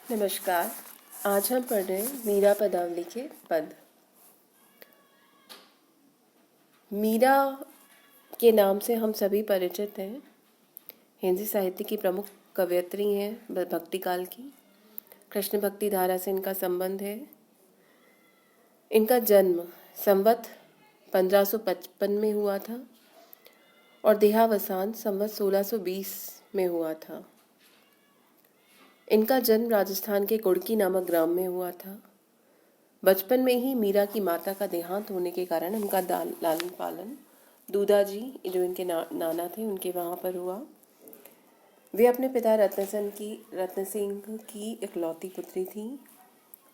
नमस्कार। आज हम पढ़ रहे हैं मीरा पदावली के पद। मीरा के नाम से हम सभी परिचित हैं। हिंदी साहित्य की प्रमुख कवयित्री हैं भक्ति काल की। कृष्ण भक्ति धारा से इनका संबंध है। इनका जन्म संवत 1555 में हुआ था और देहावसान संवत 1620 में हुआ था। इनका जन्म राजस्थान के कुड़की नामक ग्राम में हुआ था। बचपन में ही मीरा की माता का देहांत होने के कारण उनका लालन पालन दूधा जी जो इनके नाना थे उनके वहाँ पर हुआ। वे अपने पिता रत्न सिंह की इकलौती पुत्री थी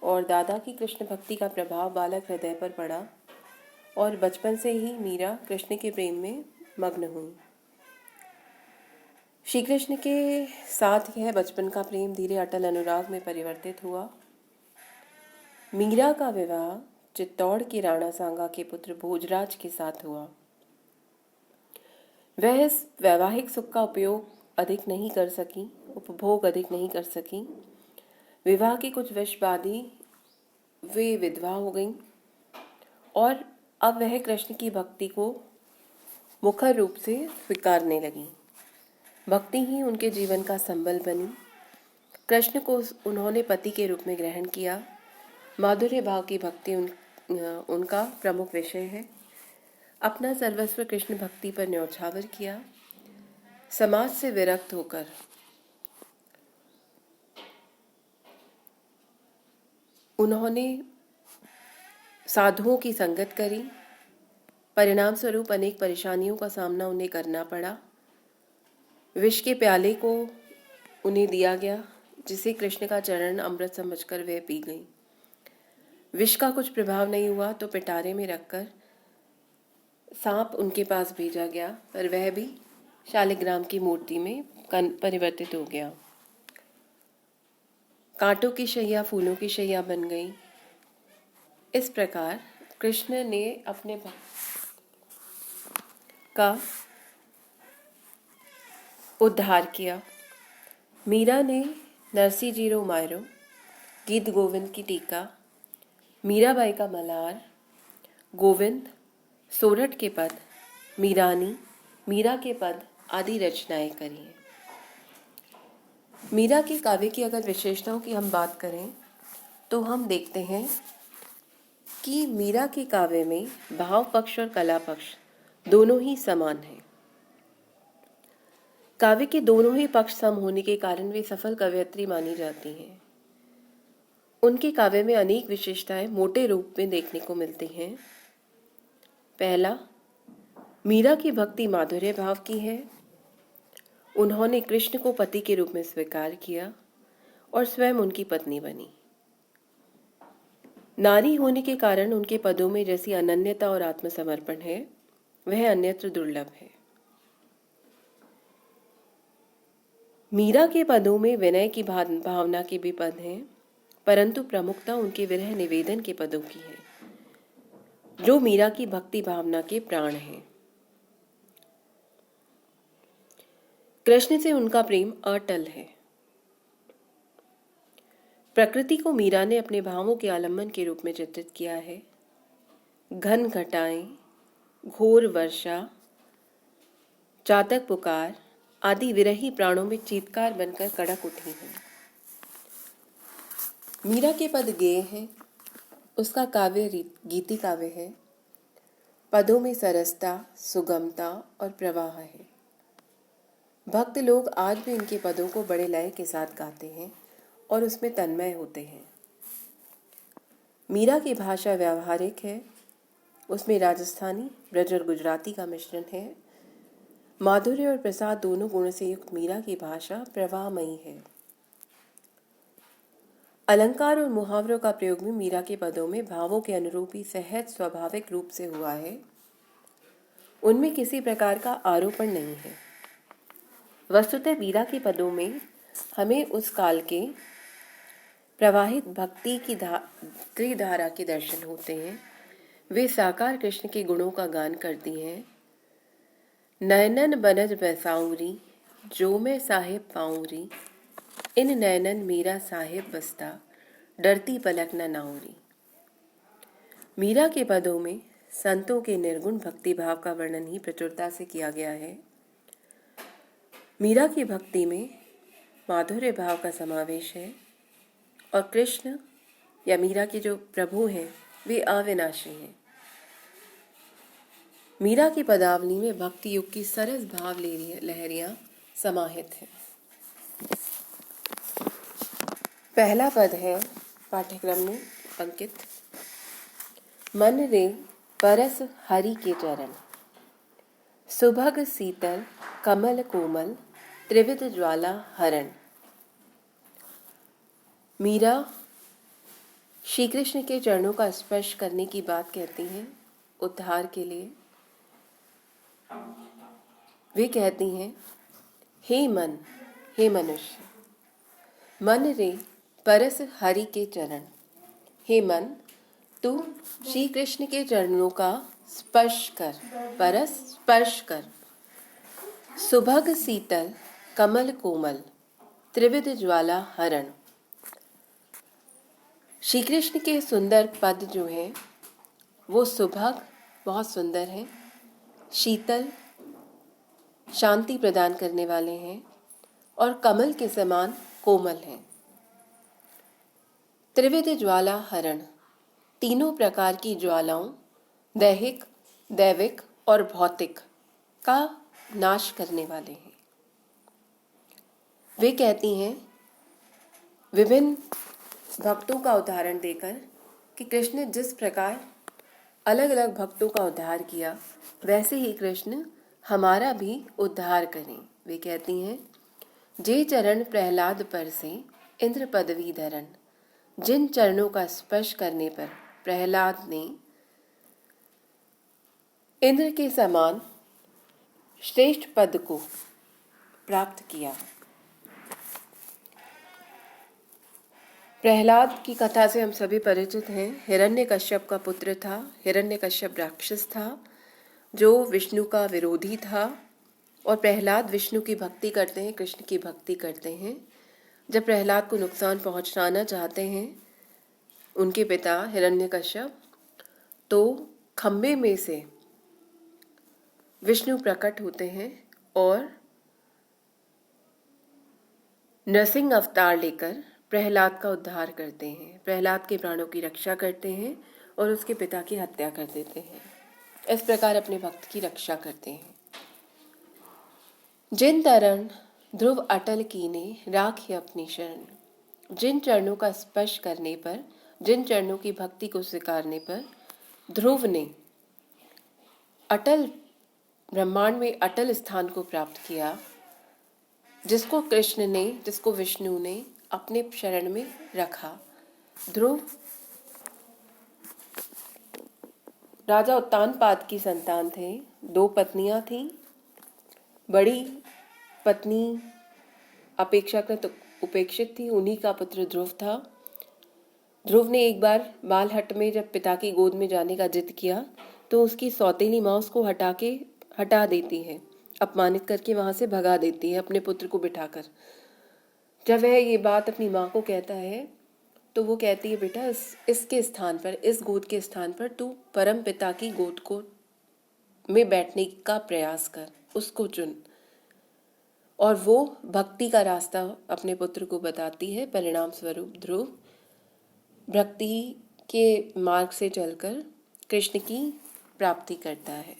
और दादा की कृष्ण भक्ति का प्रभाव बालक हृदय पर पड़ा और बचपन से ही मीरा कृष्ण के प्रेम में मग्न हुई। श्री कृष्ण के साथ यह बचपन का प्रेम धीरे अटल अनुराग में परिवर्तित हुआ। मीरा का विवाह चित्तौड़ के राणा सांगा के पुत्र भोजराज के साथ हुआ। वह इस वैवाहिक सुख का उपभोग अधिक नहीं कर सकी। विवाह के कुछ वर्ष बाद ही वे विधवा हो गईं और अब वह कृष्ण की भक्ति को मुखर रूप से स्वीकारने लगी। भक्ति ही उनके जीवन का संबल बनी। कृष्ण को उन्होंने पति के रूप में ग्रहण किया। माधुर्य भाव की भक्ति उनका प्रमुख विषय है। अपना सर्वस्व कृष्ण भक्ति पर न्यौछावर किया। समाज से विरक्त होकर उन्होंने साधुओं की संगत करी। परिणाम स्वरूप अनेक परेशानियों का सामना उन्हें करना पड़ा। विष के प्याले को उन्हें दिया गया जिसे कृष्ण का चरण अमृत समझकर वे पी गईं। विष का कुछ प्रभाव नहीं हुआ तो पिटारे में रखकर सांप उनके पास भेजा गया पर वह भी शालिग्राम की मूर्ति में परिवर्तित हो गया। कांटों की शैया फूलों की शैया बन गई। इस प्रकार कृष्ण ने अपने भक्त का उद्धार किया। मीरा ने नरसी जीरो मायरो, गीत गोविंद की टीका, मीराबाई का मल्हार, गोविंद, सोरठ के पद, मीरानी, मीरा के पद आदि रचनाएं करी हैं। मीरा के काव्य की अगर विशेषताओं की हम बात करें तो हम देखते हैं कि मीरा के काव्य में भाव पक्ष और कला पक्ष दोनों ही समान हैं। काव्य के दोनों ही पक्ष सम होने के कारण वे सफल कवयित्री मानी जाती हैं। उनके काव्य में अनेक विशेषताएं मोटे रूप में देखने को मिलती हैं। पहला, मीरा की भक्ति माधुर्य भाव की है। उन्होंने कृष्ण को पति के रूप में स्वीकार किया और स्वयं उनकी पत्नी बनी। नारी होने के कारण उनके पदों में जैसी अनन्यता और आत्मसमर्पण है वह अन्यत्र दुर्लभ है। मीरा के पदों में विनय की भावना के भी पद हैं, परंतु प्रमुखता उनके विरह निवेदन के पदों की है जो मीरा की भक्ति भावना के प्राण हैं। कृष्ण से उनका प्रेम अटल है। प्रकृति को मीरा ने अपने भावों के आलम्बन के रूप में चित्रित किया है। घन घटाएं, घोर वर्षा, चातक पुकार आदि विरही प्राणों में चीत्कार बनकर कड़क उठी हैं। मीरा के पद गेय हैं। उसका काव्य गीति काव्य है। पदों में सरसता, सुगमता और प्रवाह है। भक्त लोग आज भी इनके पदों को बड़े लय के साथ गाते हैं और उसमें तन्मय होते हैं। मीरा की भाषा व्यावहारिक है। उसमें राजस्थानी, ब्रज और गुजराती का मिश्रण है। माधुर्य और प्रसाद दोनों गुण से युक्त मीरा की भाषा प्रवाहमयी है। अलंकार और मुहावरों का प्रयोग भी मीरा के पदों में भावों के अनुरूप ही सहज स्वाभाविक रूप से हुआ है। उनमें किसी प्रकार का आरोपण नहीं है। वस्तुतः मीरा के पदों में हमें उस काल के प्रवाहित भक्ति की त्रिधारा के दर्शन होते हैं। वे साकार कृष्ण के गुणों का गान करती हैं। नयनन बनज बैसाऊरी, जो मैं साहेब पाऊरी, इन नैनन मीरा साहिब बसता, डरती पलक न नाउरी। मीरा के पदों में संतों के निर्गुण भक्ति भाव का वर्णन ही प्रचुरता से किया गया है। मीरा की भक्ति में माधुर्य भाव का समावेश है और कृष्ण या मीरा के जो प्रभु हैं वे अविनाशी हैं। मीरा की पदावली में भक्ति युग की सरस भाव लहरियां समाहित हैं। पहला पद है पाठ्यक्रम में अंकित, मन रे परस हरि के चरण, सुभग शीतल कमल कोमल त्रिविध ज्वाला हरण। मीरा श्री कृष्ण के चरणों का स्पर्श करने की बात कहती हैं उद्धार के लिए। वे कहती हैं, हे मन, हे मनुष्य, मन रे परस हरि के चरण। हे मन, तू श्री कृष्ण के चरणों का स्पर्श कर, परस स्पर्श कर। सुभग शीतल कमल कोमल त्रिविध ज्वाला हरण। श्री कृष्ण के सुंदर पद जो हैं वो सुभग बहुत सुंदर हैं, शीतल शांति प्रदान करने वाले हैं और कमल के समान कोमल हैं। त्रिविध ज्वाला हरण, तीनों प्रकार की ज्वालाओं, दैहिक, दैविक और भौतिक का नाश करने वाले हैं। वे कहती हैं विभिन्न भक्तों का उदाहरण देकर कि कृष्ण ने जिस प्रकार अलग अलग भक्तों का उद्धार किया वैसे ही कृष्ण हमारा भी उद्धार करें। वे कहती हैं, जे चरण प्रहलाद पर से इंद्र पदवी धरण, जिन चरणों का स्पर्श करने पर प्रहलाद ने इंद्र के समान श्रेष्ठ पद को प्राप्त किया। प्रहलाद की कथा से हम सभी परिचित हैं। हिरण्यकश्यप का पुत्र था। हिरण्यकश्यप राक्षस था जो विष्णु का विरोधी था और प्रहलाद विष्णु की भक्ति करते हैं, कृष्ण की भक्ति करते हैं। जब प्रहलाद को नुकसान पहुंचाना चाहते हैं उनके पिता हिरण्यकश्यप, तो खंबे में से विष्णु प्रकट होते हैं और नरसिंह अवतार लेकर प्रहलाद का उद्धार करते हैं, प्रहलाद के प्राणों की रक्षा करते हैं और उसके पिता की हत्या कर देते हैं। इस प्रकार अपने भक्त की रक्षा करते हैं। जिन तरन ध्रुव अटल कीने राखी अपनी शरण, जिन चरणों का स्पर्श करने पर, जिन चरणों की भक्ति को स्वीकारने पर ध्रुव ने अटल ब्रह्मांड में अटल स्थान को प्राप्त किया, जिसको कृष्ण ने, जिसको विष्णु ने अपने शरण में रखा। ध्रुव राजा उत्तानपाद की संतान थे। 2 पत्नियां थीं। बड़ी पत्नी अपेक्षाकृत उपेक्षित थी, उन्हीं का पुत्र ध्रुव था। ध्रुव ने एक बार बालहट में जब पिता की गोद में जाने का जिद किया तो उसकी सौतेली माँ उसको हटा देती है, अपमानित करके वहां से भगा देती है अपने पुत्र को बिठाकर। जब वह ये बात अपनी माँ को कहता है तो वो कहती है, बेटा इसके स्थान पर, इस गोद के स्थान पर तू परम पिता की गोद को में बैठने का प्रयास कर, उसको चुन। और वो भक्ति का रास्ता अपने पुत्र को बताती है। परिणाम स्वरूप ध्रुव भक्ति के मार्ग से चलकर कृष्ण की प्राप्ति करता है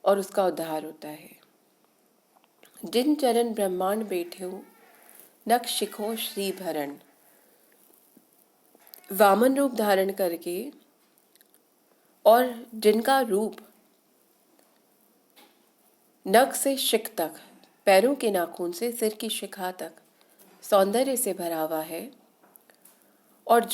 और उसका उद्धार होता है। जिन चरण ब्रह्मांड बैठ्यो नख शिखो श्री भरण, वामन रूप धारण करके और जिनका रूप नख से शिख तक, पैरों के नाखून से सिर की शिखा तक सौंदर्य से भरा हुआ है, और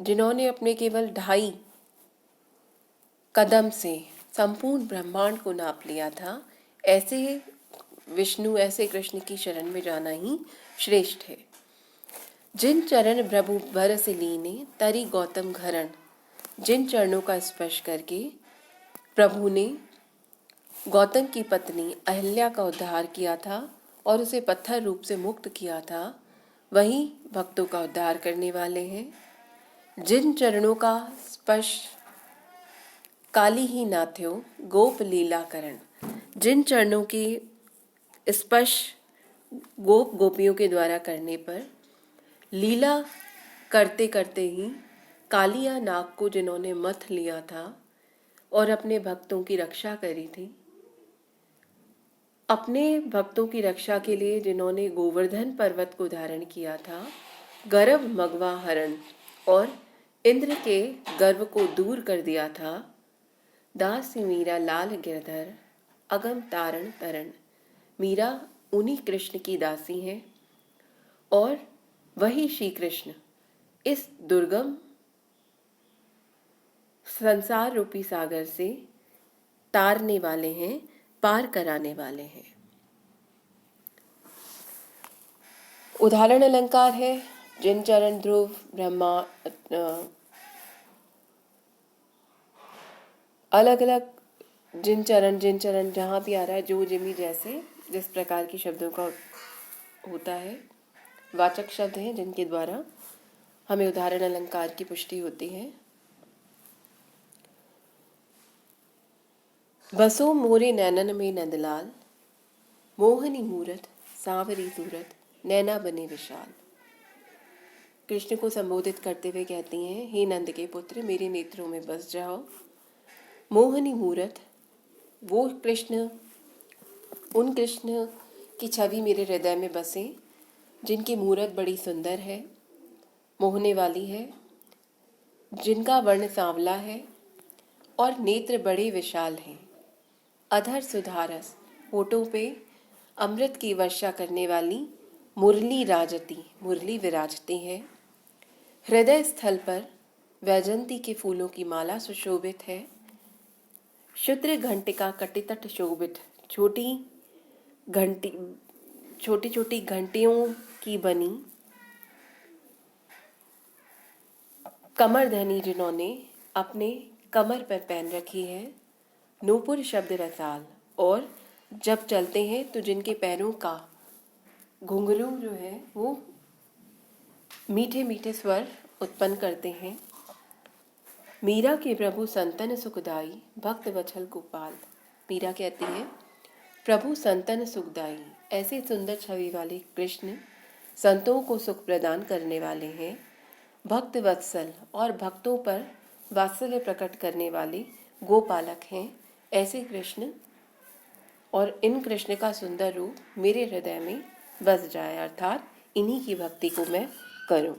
जिन्होंने अपने केवल 2.5 कदम से संपूर्ण ब्रह्मांड को नाप लिया था, ऐसे विष्णु, ऐसे कृष्ण की शरण में जाना ही श्रेष्ठ है। जिन चरण प्रभु बरस लीने तरी गौतम घरण, जिन चरणों का स्पर्श करके प्रभु ने गौतम की पत्नी अहिल्या का उद्धार किया था, और उसे पत्थर रूप से मुक्त किया था, वही भक्तों का उद्धार करने वाले हैं। जिन चरणों का स्पर्श काली ही नाथ्यो गोप लीला करण, जिन चरणों की स्पर्श गोप गोपियों के द्वारा करने पर लीला करते करते ही कालिया नाग को जिन्होंने मथ लिया था और अपने भक्तों की रक्षा करी थी, अपने भक्तों की रक्षा के लिए जिन्होंने गोवर्धन पर्वत को धारण किया था, गर्भ मगवा हरण और इंद्र के गर्व को दूर कर दिया था, दासी मीरा लाल गिरधर अगम तारण तरण, मीरा उन्हीं कृष्ण की दासी हैं और वही श्री कृष्ण इस दुर्गम संसार रूपी सागर से तारने वाले हैं, पार कराने वाले हैं। उदाहरण अलंकार है जिन चरण ध्रुव ब्रह्मा, अलग अलग जिन चरण जहाँ भी आ रहा है, जो जिमी जैसे जिस प्रकार की शब्दों का होता है, वाचक शब्द हैं जिनके द्वारा हमें उदाहरण अलंकार की पुष्टि होती है। बसो मोरे नैनन में नंदलाल, मोहनी मूरत सांवरी सूरत, नैना बने विशाल। कृष्ण को संबोधित करते हुए कहती हैं, हे नंद के पुत्र, मेरे नेत्रों में बस जाओ। मोहनी मूरत, वो कृष्ण, उन कृष्ण की छवि मेरे हृदय में बसे जिनकी मूरत बड़ी सुंदर है, मोहने वाली है, जिनका वर्ण सांवला है और नेत्र बड़े विशाल हैं। अधर सुधारस, होठों पे अमृत की वर्षा करने वाली मुरली राजती, मुरली विराजती है। हृदय स्थल पर वैजंती के फूलों की माला सुशोभित है। शुद्र घंटिका कटितट शोभित, छोटी छोटी घंटियों की बनी कमर धनी जिन्होंने अपने कमर पर पहन रखी है। नूपुर शब्द रसाल, और जब चलते हैं तो जिनके पैरों का घुंघरू जो है वो मीठे मीठे स्वर उत्पन्न करते हैं। मीरा के प्रभु संतन सुखदाई, भक्त वत्सल गोपाल। मीरा कहती है, प्रभु संतन सुखदाई, ऐसे सुंदर छवि वाले कृष्ण संतों को सुख प्रदान करने वाले हैं। भक्त वत्सल, और भक्तों पर वात्सल्य प्रकट करने वाले गोपालक हैं। ऐसे कृष्ण और इन कृष्ण का सुंदर रूप मेरे हृदय में बस जाए, अर्थात इन्हीं की भक्ति को मैं करूं।